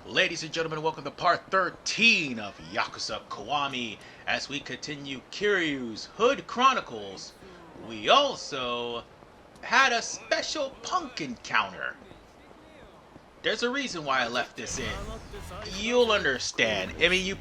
Ladies and gentlemen, welcome to part 13 of Yakuza Kiwami. As we continue Kiryu's Hood Chronicles, we also had a special punk encounter. There's a reason why I left this in. You'll understand. I mean,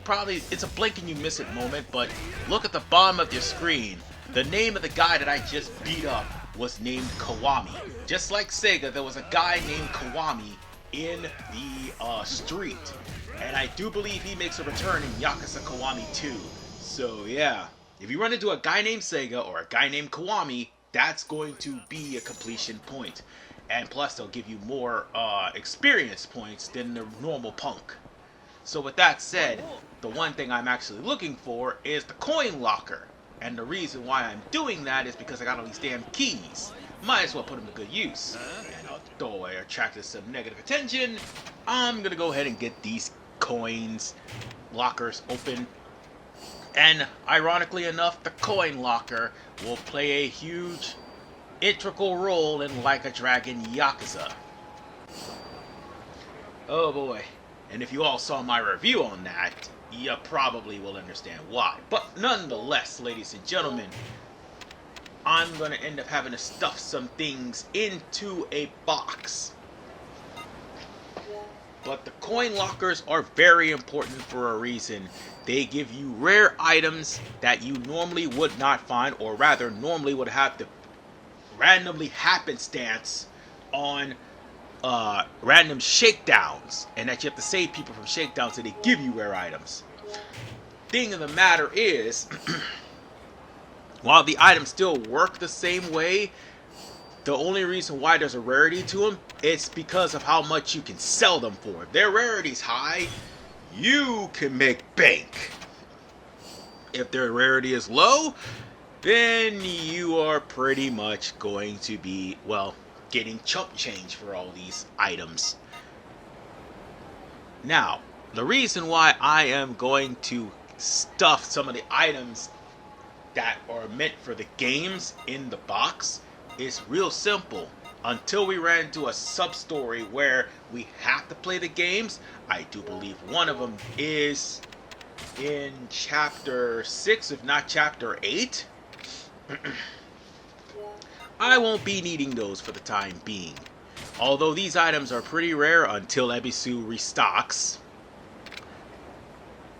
it's a blink and you miss it moment, but look at the bottom of your screen. The name of the guy that I just beat up was named Kiwami. Just like Sega, there was a guy named Kiwami in the street. And I do believe he makes a return in Yakuza Kiwami 2. So yeah, if you run into a guy named Sega or a guy named Kiwami, that's going to be a completion point. And plus they'll give you more experience points than the normal punk. So with that said, the one thing I'm actually looking for is the coin locker. And the reason why I'm doing that is because I got all these damn keys. Might as well put them to good use. And although I attracted some negative attention, I'm gonna go ahead and get these coins lockers open. And ironically enough, the coin locker will play a huge integral role in Like a Dragon Yakuza. Oh boy. And if you all saw my review on that, you probably will understand why. But nonetheless, ladies and gentlemen, I'm going to end up having to stuff some things into a box. But the coin lockers are very important for a reason. They give you rare items that you normally would not find, or rather normally would have to randomly happenstance on random shakedowns, and that you have to save people from shakedowns, so they give you rare items. Thing of the matter is, while the items still work the same way, the only reason why there's a rarity to them is because of how much you can sell them for. If their rarity's high, you can make bank. If their rarity is low, then you are pretty much going to be, well, getting chump change for all these items. Now, the reason why I am going to stuff some of the items that are meant for the games in the box is real simple. Until we ran into a sub-story where we have to play the games, I do believe one of them is in chapter 6, if not chapter 8. I won't be needing those for the time being. Although these items are pretty rare until Ebisu restocks,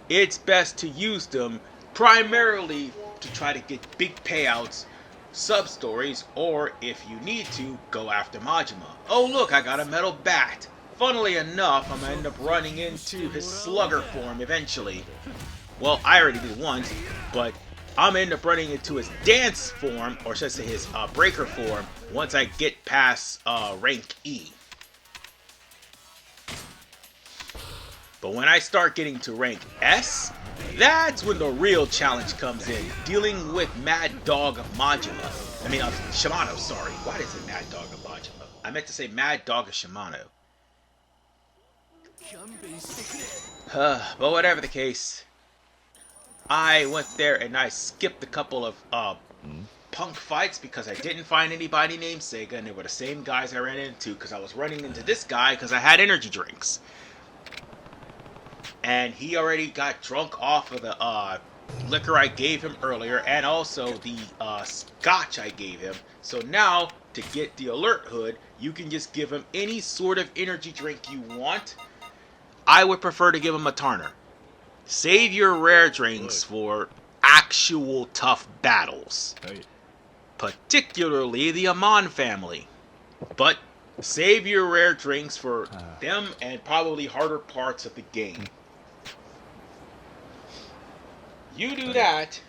it's best to use them primarily to try to get big payouts, sub-stories, or if you need to, go after Majima. Oh look, I got a metal bat. Funnily enough, I'm going to end up running into his slugger form eventually. Well, I already did once, but I'm going to end up running into his dance form, or should I say his breaker form, once I get past rank E. But when I start getting to rank S, that's when the real challenge comes in. Dealing with Mad Dog Majima. I mean, Shimano, sorry. Why did I say Mad Dog Majima? I meant to say Mad Dog Shimano. But whatever the case, I went there and I skipped a couple of punk fights because I didn't find anybody named Sega, and they were the same guys I ran into because I was running into this guy because I had energy drinks. And he already got drunk off of the liquor I gave him earlier, and also the scotch I gave him. So now, to get the alert hood, you can just give him any sort of energy drink you want. I would prefer to give him a Tarner. Save your rare drinks for actual tough battles. Particularly the Amon family. But save your rare drinks for them and probably harder parts of the game. You do that,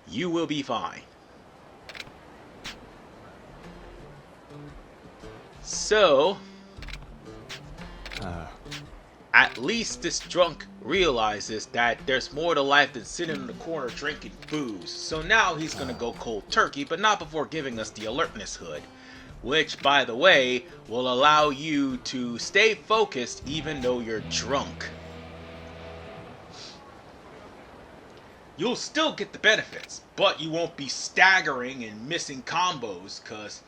you will be fine. So, at least this drunk realizes that there's more to life than sitting in the corner drinking booze. So now he's gonna go cold turkey, but not before giving us the alertness hood. Which, by the way, will allow you to stay focused even though you're drunk. You'll still get the benefits, but you won't be staggering and missing combos because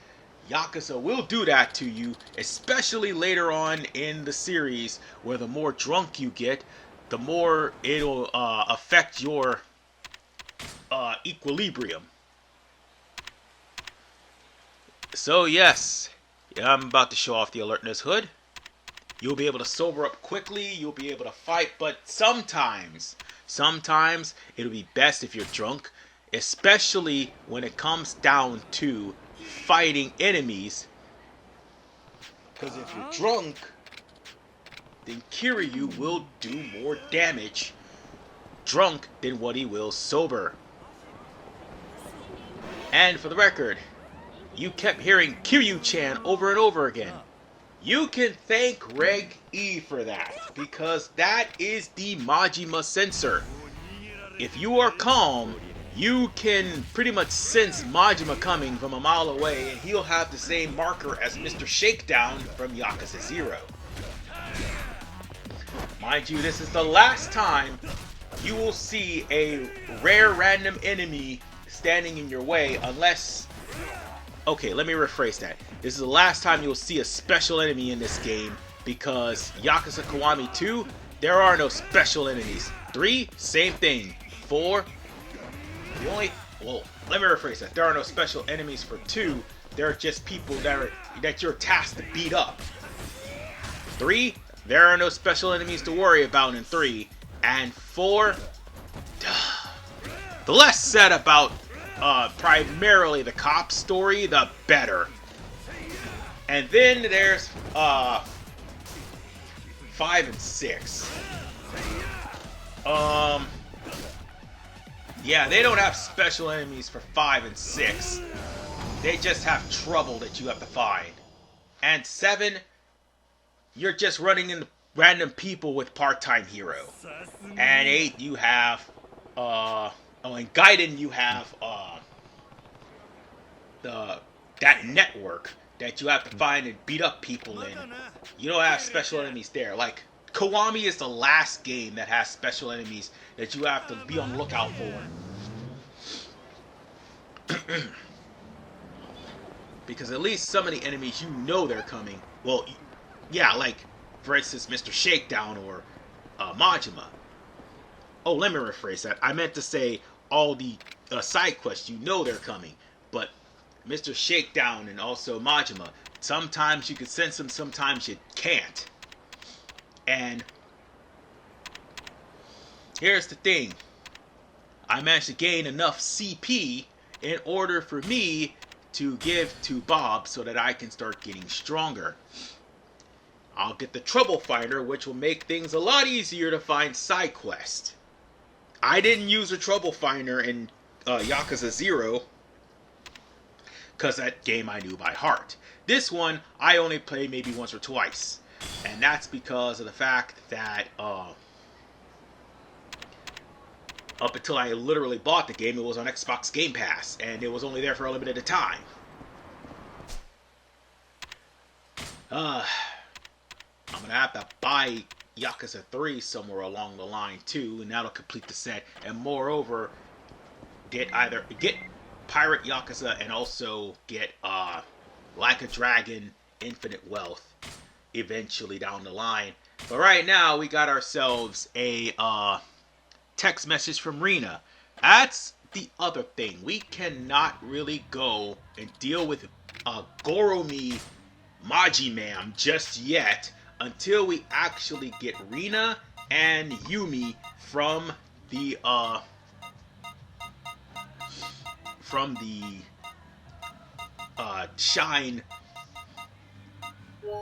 Yakuza will do that to you, especially later on in the series, where the more drunk you get, the more it'll affect your equilibrium. So yes, I'm about to show off the alertness hood. You'll be able to sober up quickly, you'll be able to fight, but sometimes it'll be best if you're drunk, especially when it comes down to fighting enemies. Because if you're drunk, then Kiryu will do more damage drunk than what he will sober. And for the record, you kept hearing Kiryu-chan over and over again. You can thank Reg E for that, because that is the Majima sensor. If you are calm, you can pretty much sense Majima coming from a mile away, and he'll have the same marker as Mr. Shakedown from Yakuza 0. Mind you, this is the last time you will see a rare random enemy standing in your way, unless... Okay, let me rephrase that. This is the last time you'll see a special enemy in this game, because Yakuza Kiwami 2, there are no special enemies. 3, same thing. 4, well, let me rephrase that. There are no special enemies for 2. There are just people that you're tasked to beat up. 3, there are no special enemies to worry about in 3. And 4, the less said about primarily the cop story, the better. And then there's 5 and 6. Yeah, they don't have special enemies for 5 and 6. They just have trouble that you have to find. And 7, you're just running into random people with part-time hero. And 8, you have in Gaiden you have that network that you have to find and beat up people in. You don't have special enemies there. Like, Kiwami is the last game that has special enemies that you have to be on the lookout for. Because at least some of the enemies, you know they're coming. Well, yeah, like, for instance, Mr. Shakedown or Majima. Oh, let me rephrase that. I meant to say all the side quests, you know they're coming. But Mr. Shakedown and also Majima, sometimes you can sense them, sometimes you can't. And here's the thing. I managed to gain enough CP in order for me to give to Bob so that I can start getting stronger. I'll get the Trouble Finder, which will make things a lot easier to find side quests. I didn't use a Trouble Finder in Yakuza 0, because that game I knew by heart. This one, I only played maybe once or twice. And that's because of the fact that up until I literally bought the game, it was on Xbox Game Pass, and it was only there for a limited time. I'm gonna have to buy Yakuza 3 somewhere along the line too, and that'll complete the set. And moreover, get Pirate Yakuza and also get Like a Dragon Infinite Wealth eventually down the line. But right now we got ourselves a text message from Rina. That's the other thing. We cannot really go and deal with Goromi Majima just yet until we actually get Rina and Yumi from the Shine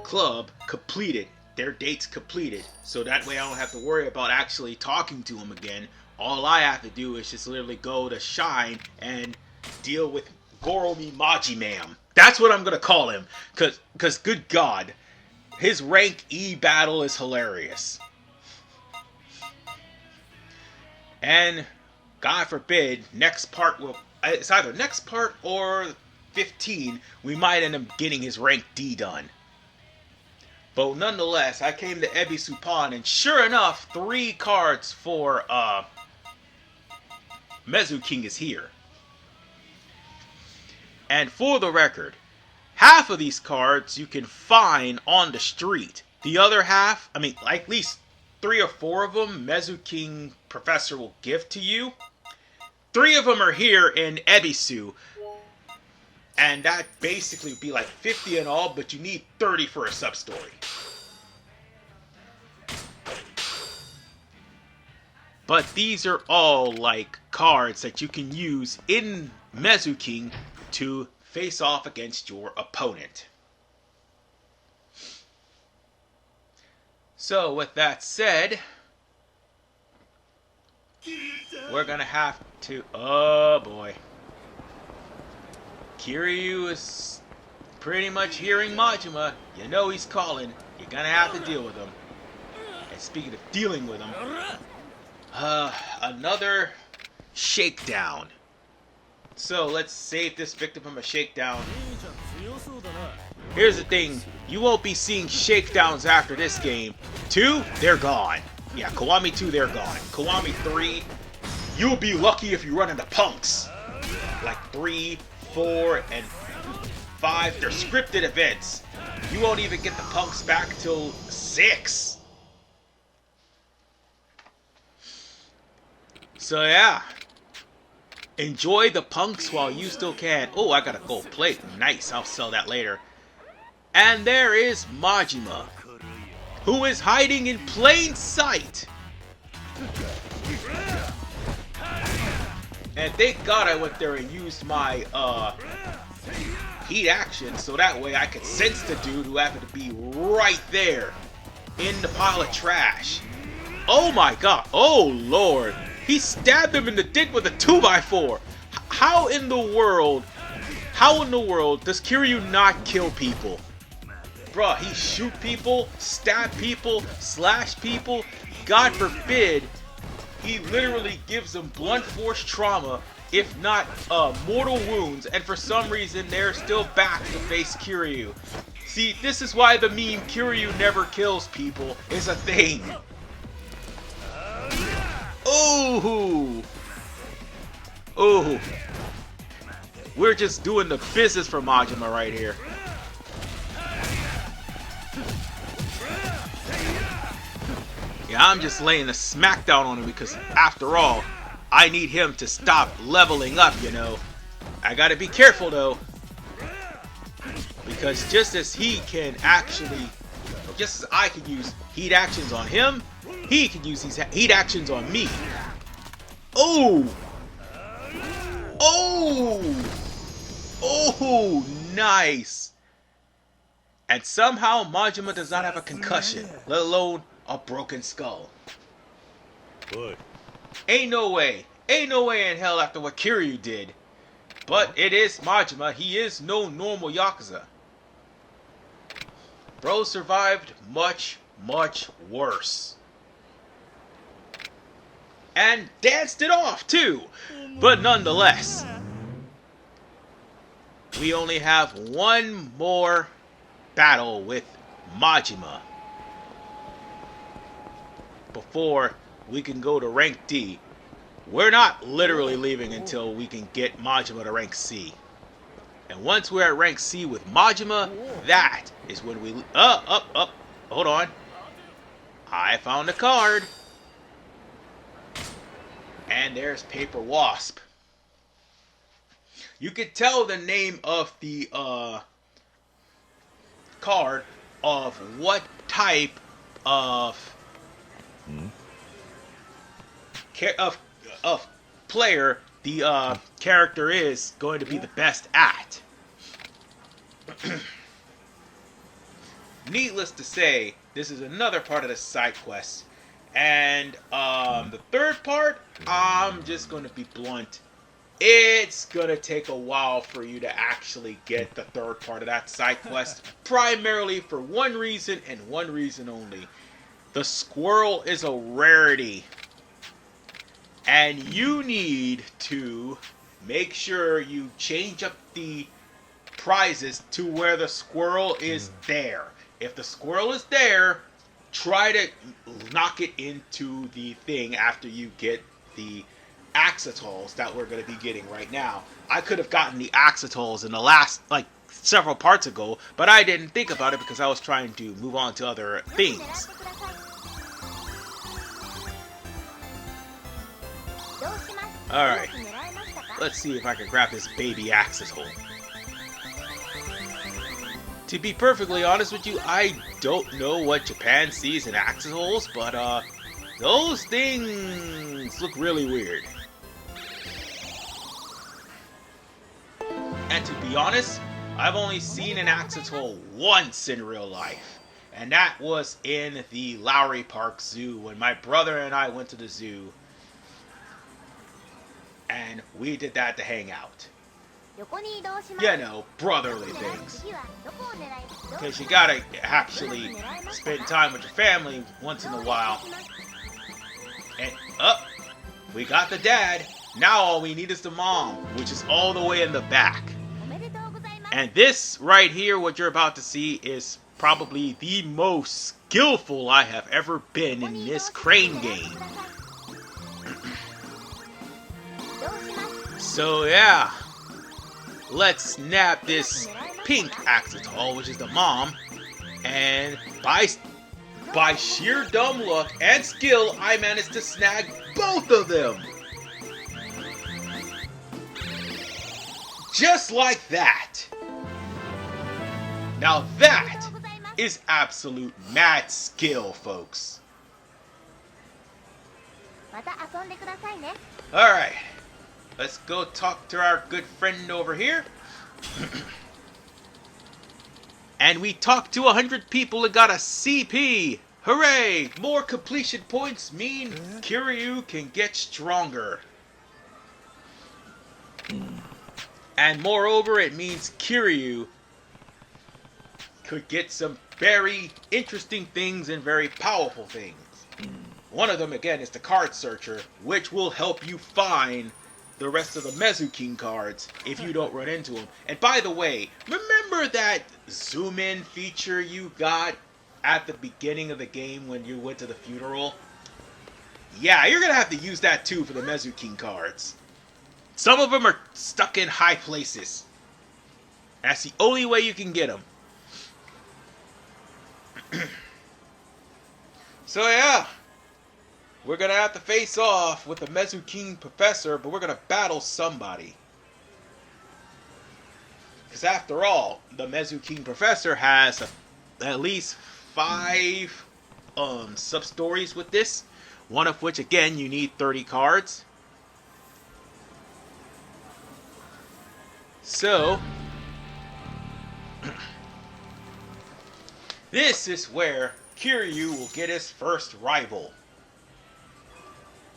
Club completed, their dates completed, so that way I don't have to worry about actually talking to them again. All I have to do is just literally go to Shine and deal with Goromi Majima. That's what I'm gonna call him, cause good God, his rank E battle is hilarious. And God forbid, next part it's either next part or 15, we might end up getting his rank D done. But nonetheless, I came to Ebisupan, and sure enough, 3 cards for MesuKing is here. And for the record, half of these cards you can find on the street. The other half, I mean, at least 3 or 4 of them, MesuKing Professor will give to you. 3 of them are here in Ebisu. And that basically would be like 50 in all, but you need 30 for a sub-story. But these are all like cards that you can use in MesuKing to face off against your opponent. So with that said, we're gonna have to, oh boy. Kiryu is pretty much hearing Majima. You know he's calling. You're gonna have to deal with him. And speaking of dealing with him, another shakedown. So let's save this victim from a shakedown. Here's the thing. You won't be seeing shakedowns after this game. 2, they're gone. Yeah, Kiwami 2, they're gone. Kiwami 3, you'll be lucky if you run into punks. Like 3, 4, and 5, they're scripted events. You won't even get the punks back till 6. So yeah, enjoy the punks while you still can. Oh, I got a gold plate. Nice, I'll sell that later. And there is Majima, who is hiding in plain sight. And thank God I went there and used my heat action so that way I could sense the dude who happened to be right there in the pile of trash. Oh my God, oh Lord. He stabbed him in the dick with a 2x4. How in the world does Kiryu not kill people? Bruh, he shoot people, stab people, slash people. God forbid, he literally gives them blunt force trauma, if not mortal wounds, and for some reason they're still back to face Kiryu. See, this is why the meme Kiryu never kills people is a thing. Ooh! Ooh! We're just doing the business for Majima right here. Yeah, I'm just laying the smackdown on him because, after all, I need him to stop leveling up, you know. I gotta be careful, though. Because just as he can actually, just as I can use heat actions on him, he can use these heat actions on me. Oh! Oh! Oh! Nice! And somehow Majima does not have a concussion, let alone a broken skull. Good. Ain't no way in hell after what Kiryu did. But it is Majima. He is no normal Yakuza. Bro survived much, much worse. And danced it off too. But nonetheless, we only have one more battle with Majima before we can go to rank D. We're not literally leaving until we can get Majima to rank C. And once we're at rank C with Majima, that is when we... Hold on. I found a card. And there's Paper Wasp. You could tell the name of the card of what type of player the character is going to be the best at. Needless to say, this is another part of the side quest. And the third part, I'm just going to be blunt. It's going to take a while for you to actually get the third part of that side quest. Primarily for one reason and one reason only. The squirrel is a rarity. And you need to make sure you change up the prizes to where the squirrel is there. If the squirrel is there, try to knock it into the thing after you get the axitols that we're going to be getting right now. I could have gotten the axitols in the last, several parts ago, but I didn't think about it because I was trying to move on to other things. Alright, let's see if I can grab this baby axis hole. To be perfectly honest with you, I don't know what Japan sees in axis holes, but those things look really weird. And to be honest, I've only seen an axis hole once in real life. And that was in the Lowry Park Zoo when my brother and I went to the zoo. And we did that to hang out. You know, brotherly things. Because you gotta actually spend time with your family once in a while. And we got the dad. Now all we need is the mom, which is all the way in the back. And this right here, what you're about to see, is probably the most skillful I have ever been in this crane game. So yeah, let's snap this pink Axitol, which is the mom, and by sheer dumb luck and skill, I managed to snag both of them. Just like that. Now that is absolute mad skill, folks. Alright, let's go talk to our good friend over here. And we talked to 100 people and got a CP. Hooray! More completion points mean Kiryu can get stronger. And moreover, it means Kiryu could get some very interesting things and very powerful things. One of them, again, is the card searcher, which will help you find the rest of the MesuKing cards if you don't run into them. And by the way, remember that zoom in feature you got at the beginning of the game when you went to the funeral? Yeah, you're gonna have to use that too for the MesuKing cards. Some of them are stuck in high places. That's the only way you can get them. So yeah, we're gonna have to face off with the MesuKing Professor, but we're gonna battle somebody. Because after all, the MesuKing Professor has at least 5 sub-stories with this. One of which, again, you need 30 cards. So, this is where Kiryu will get his first rival.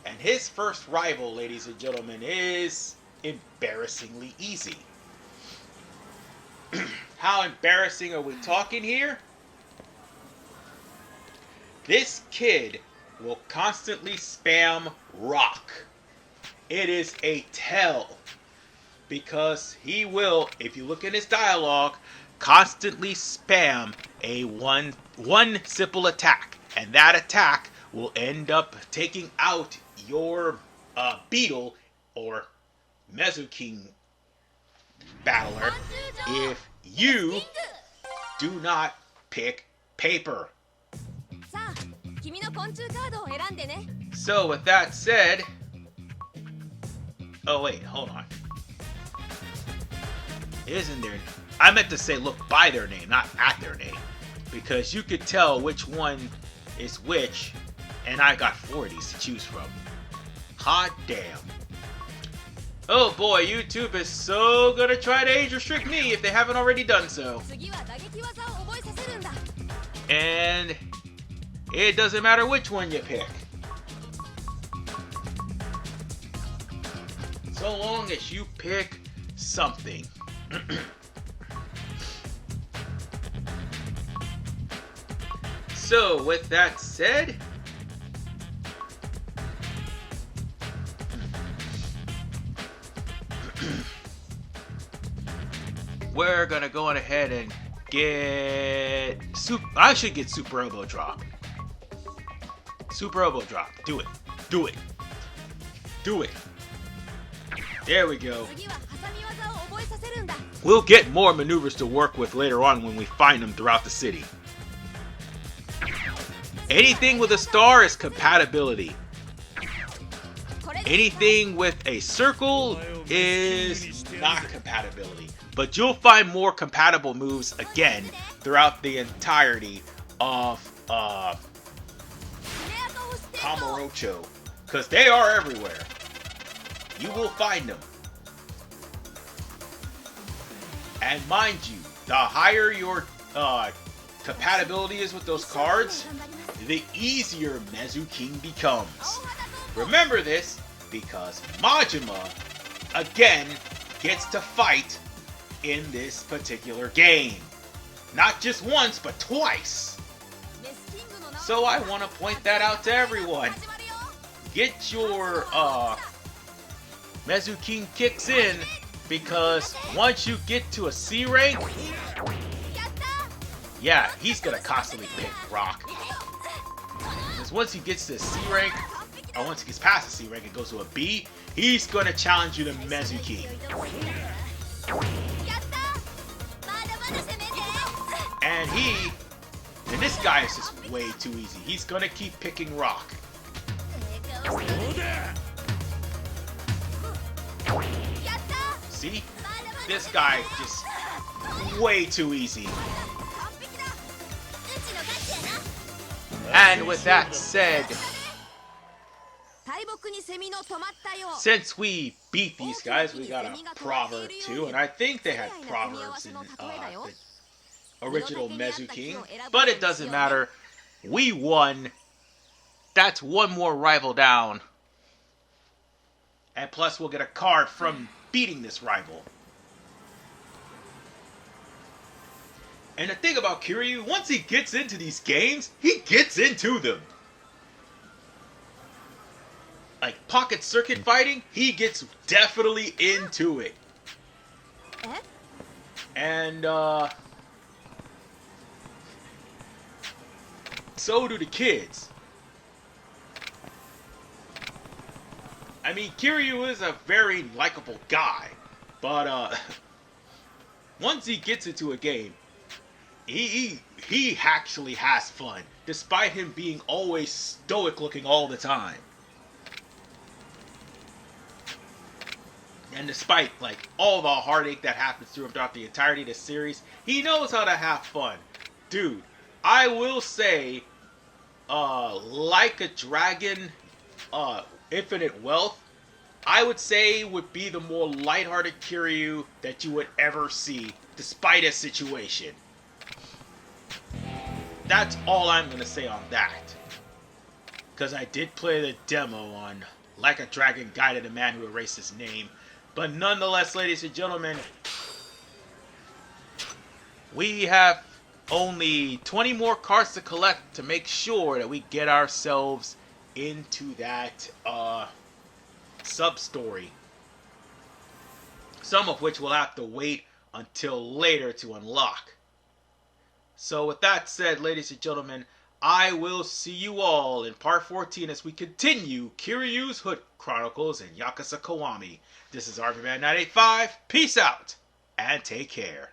And his first rival, ladies and gentlemen, is embarrassingly easy. How embarrassing are we talking here? This kid will constantly spam rock. It is a tell. Because he will, if you look in his dialogue, constantly spam a one simple attack. And that attack will end up taking out your beetle or MesuKing battler if you do not pick paper. So with that said, oh wait, hold on. Isn't there? I meant to say look by their name, not at their name. Because you could tell which one is which, and I got 4 of these to choose from. Hot damn. Oh boy, YouTube is so gonna try to age restrict me if they haven't already done so. And it doesn't matter which one you pick. So long as you pick something. So, with that said, we're gonna go on ahead and get I should get Super Elbow Drop. Super Elbow Drop. Do it. Do it. Do it. There we go. we'll get more maneuvers to work with later on when we find them throughout the city. Anything with a star is compatibility. Anything with a circle is not compatibility. But you'll find more compatible moves again throughout the entirety of Kamurocho, because they are everywhere. You will find them. And mind you, the higher your compatibility is with those cards, the easier MesuKing becomes. Remember this, because Majima, again, gets to fight in this particular game. Not just once, but twice. So I want to point that out to everyone. Get your MesuKing kicks in, because once you get to a C rank, yeah, he's gonna constantly pick rock. Because once he gets to a C rank, or once he gets past the C rank and goes to a B, he's gonna challenge you to MesuKing. And this guy is just way too easy. He's gonna keep picking rock. See? This guy just way too easy. And with that said, since we beat these guys, we got a proverb too, and I think they had proverbs in the original MesuKing, but it doesn't matter. We won. That's one more rival down. And plus we'll get a card from beating this rival. And the thing about Kiryu, once he gets into these games, he gets into them. Like pocket circuit fighting, he gets definitely into it. And so do the kids. I mean, Kiryu is a very likable guy, but once he gets into a game, he actually has fun, despite him being always stoic looking all the time. And despite like all the heartache that happens to him throughout the entirety of the series, he knows how to have fun. Dude, I will say, like a dragon, Infinite Wealth, I would say would be the more lighthearted Kiryu that you would ever see, despite his situation. That's all I'm going to say on that. Because I did play the demo on Like a Dragon Guided a Man Who Erased His Name. But nonetheless, ladies and gentlemen, we have only 20 more cards to collect to make sure that we get ourselves into that sub-story. Some of which we'll have to wait until later to unlock. So with that said, ladies and gentlemen, I will see you all in part 14 as we continue Kiryu's Hood Chronicles and Yakuza Kiwami. This is RVman985. Peace out and take care.